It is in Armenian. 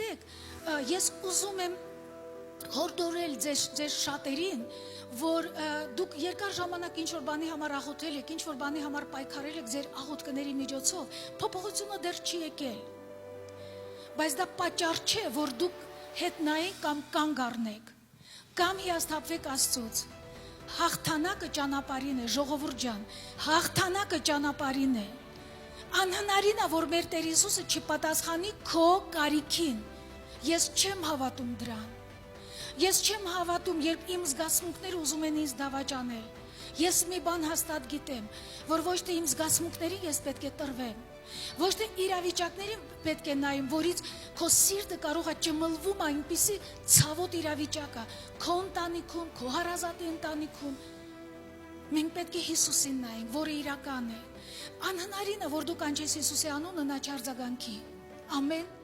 գիտեք, ես ուզում եմ հորդորել ձեր շատերին, որ դուք երկար ժամանակ ինչ-որ բանի համար աղոթել եք, ինչ-որ բանի համար պայքարել եք ձեր աղոթքների միջոցով, փոփոխությունը դեռ չի եկել։ Բայց դա պատճառ չէ, որ դուք հետ նայեք կամ կանգ առնեք, կամ հիասթափվեք Աստծուց։ Հաղթանակը ճանապարհին է, ժողովուրդ ջան, հաղթանակը ճանապարհին է։ Անհնարին է, որ մեր Տեր Հիսուսը չպատասխանի քո կարիքին։ Ես չեմ հավատում դրան։ Ես չեմ հավատում, երբ իմ զգացմունքները ուզում են ինձ դավաճանել։ Ես մի բան հաստատ գիտեմ, որ ոչ թե իմ զգացմունքների ես պետք է տրվեմ, ոչ թե իրավիճակներին պետք է նայեմ, որից քո սիրտը կարող է ճմլվում այնպիսի ցավոտ իրավիճակ է, քո ընտանիքում, քո հարազատի ընտանիքում։ Մենք պետք է Հիսուսին նայենք, որը իրական է։ Անհնարին է, որ դու կանչես Հիսուսի անունը, նա չարձագանքի։ Ամեն։